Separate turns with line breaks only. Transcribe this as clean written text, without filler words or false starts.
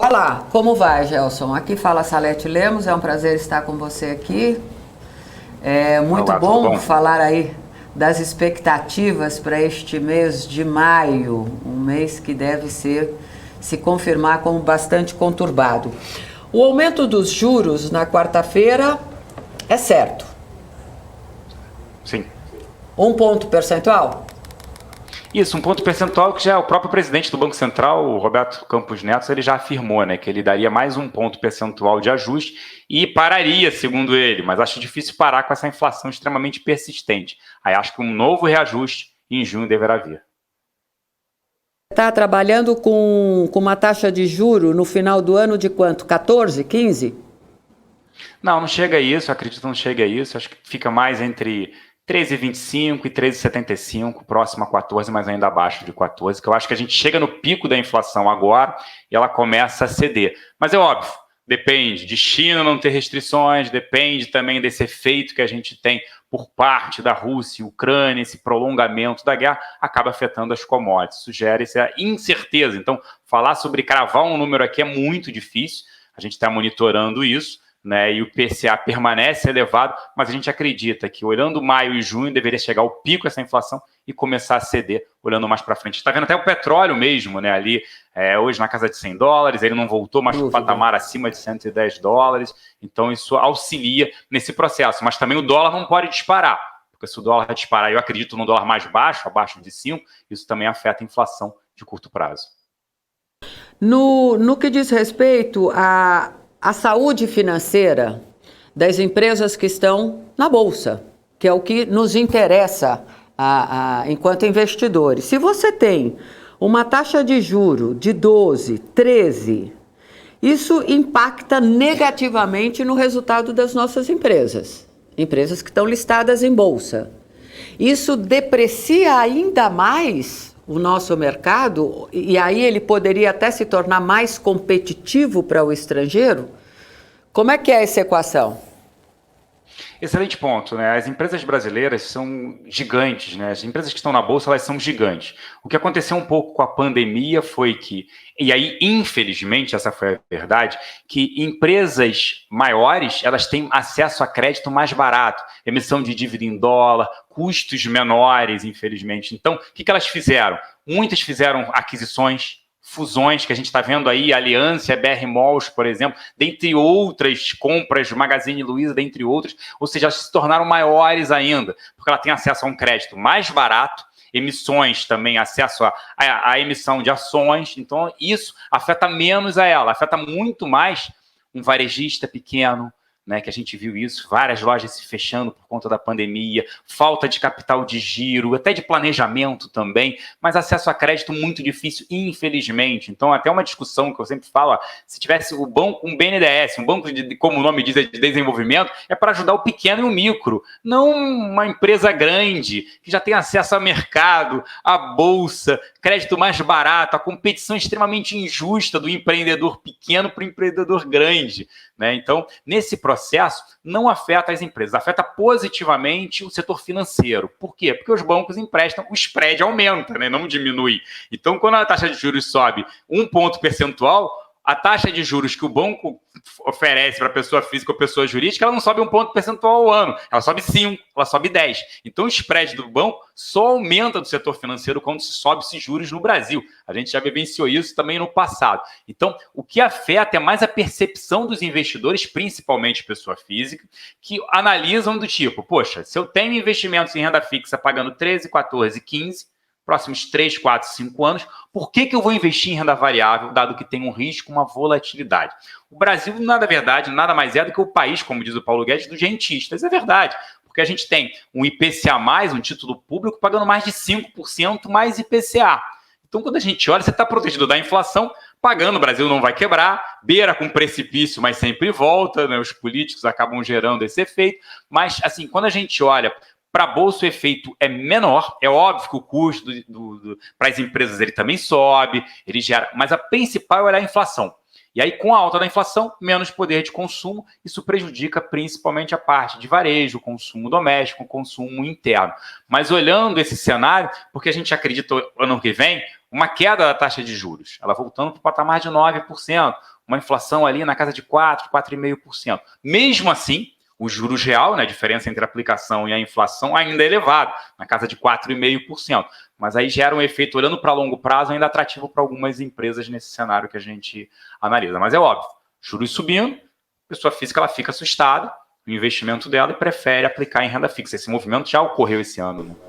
Olá, como vai, Gelson? Aqui fala Salete Lemos, é um prazer estar com você aqui. É muito
Olá, tudo
bom
bom?
falar aí das expectativas para este mês de maio, um mês que deve se confirmar como bastante conturbado. O aumento dos juros na quarta-feira é certo.
Sim.
1 ponto percentual?
Isso, um ponto percentual que já o próprio presidente do Banco Central, o Roberto Campos Neto, ele já afirmou, né, que ele daria mais um ponto percentual de ajuste e pararia, segundo ele, mas acho difícil parar com essa inflação extremamente persistente. Aí acho que um novo reajuste em junho deverá vir.
Está trabalhando com uma taxa de juro no final do ano de quanto? 14, 15?
Não, não chega a isso, acredito que não chega a isso, acho que fica mais entre 13,25 e 13,75, próximo a 14, mas ainda abaixo de 14, que eu acho que a gente chega no pico da inflação agora e ela começa a ceder. Mas é óbvio, depende de China não ter restrições, depende também desse efeito que a gente tem por parte da Rússia e Ucrânia, esse prolongamento da guerra, acaba afetando as commodities. Isso gera essa incerteza. Então, falar sobre cravar um número aqui é muito difícil, a gente está monitorando isso, né, e o PCA permanece elevado, mas a gente acredita que olhando maio e junho deveria chegar ao pico essa inflação e começar a ceder olhando mais para frente. Está vendo até o petróleo mesmo, né, ali hoje na casa de $100, ele não voltou mais para o patamar acima de $110, então isso auxilia nesse processo, mas também o dólar não pode disparar, porque se o dólar disparar, eu acredito no dólar mais baixo, abaixo de 5, isso também afeta a inflação de curto prazo.
No que diz respeito à saúde financeira das empresas que estão na Bolsa, que é o que nos interessa enquanto investidores. Se você tem uma taxa de juro de 12, 13, isso impacta negativamente no resultado das nossas empresas, empresas que estão listadas em Bolsa. Isso deprecia ainda mais o nosso mercado, e aí ele poderia até se tornar mais competitivo para o estrangeiro? Como é que é essa equação?
Excelente ponto, né? As empresas brasileiras são gigantes, né? As empresas que estão na bolsa, elas são gigantes. O que aconteceu um pouco com a pandemia foi que, e aí, infelizmente, essa foi a verdade, que empresas maiores, elas têm acesso a crédito mais barato, emissão de dívida em dólar, custos menores, infelizmente. Então, o que elas fizeram? Muitas fizeram aquisições, fusões que a gente está vendo aí, Aliança, BR Malls, por exemplo, dentre outras compras, Magazine Luiza, dentre outras, ou seja, elas se tornaram maiores ainda, porque ela tem acesso a um crédito mais barato, emissões também, acesso à emissão de ações, então isso afeta menos a ela, afeta muito mais um varejista pequeno, né, que a gente viu isso, várias lojas se fechando por conta da pandemia, falta de capital de giro, até de planejamento também, mas acesso a crédito muito difícil, infelizmente. Então, até uma discussão que eu sempre falo, ó, se tivesse o banco, um BNDES, um banco, como o nome diz, de desenvolvimento, é para ajudar o pequeno e o micro, não uma empresa grande, que já tem acesso a mercado, a bolsa, crédito mais barato, a competição extremamente injusta do empreendedor pequeno para o empreendedor grande, né? Então, nesse processo, não afeta as empresas, afeta positivamente o setor financeiro. Por quê? Porque os bancos emprestam, o spread aumenta, né? Não diminui. Então, quando a taxa de juros sobe 1 ponto percentual, a taxa de juros que o banco oferece para pessoa física ou pessoa jurídica, ela não sobe 1 ponto percentual ao ano, ela sobe 5, ela sobe 10. Então o spread do banco só aumenta do setor financeiro quando se sobe esses juros no Brasil. A gente já vivenciou isso também no passado. Então, o que afeta é mais a percepção dos investidores, principalmente pessoa física, que analisam do tipo, poxa, se eu tenho investimentos em renda fixa pagando 13, 14, 15, próximos 3, 4, 5 anos, por que eu vou investir em renda variável, dado que tem um risco, uma volatilidade? O Brasil, nada verdade, nada mais é do que o país, como diz o Paulo Guedes, dos rentistas. É verdade, porque a gente tem um IPCA+, um título público, pagando mais de 5% mais IPCA. Então, quando a gente olha, você está protegido da inflação, pagando, o Brasil não vai quebrar, beira com precipício, mas sempre volta, né? Os políticos acabam gerando esse efeito. Mas, assim, quando a gente olha para a bolsa, o efeito é menor. É óbvio que o custo para as empresas ele também sobe, ele gera, mas a principal é a inflação. E aí, com a alta da inflação, menos poder de consumo, isso prejudica principalmente a parte de varejo, consumo doméstico, consumo interno. Mas olhando esse cenário, porque a gente acredita ano que vem, uma queda da taxa de juros, ela voltando para o patamar de 9%, uma inflação ali na casa de 4%, 4,5%. Mesmo assim, o juros real, né, a diferença entre a aplicação e a inflação, ainda é elevado, na casa de 4,5%. Mas aí gera um efeito, olhando para longo prazo, ainda atrativo para algumas empresas nesse cenário que a gente analisa. Mas é óbvio, juros subindo, a pessoa física ela fica assustada, o investimento dela e prefere aplicar em renda fixa. Esse movimento já ocorreu esse ano, né?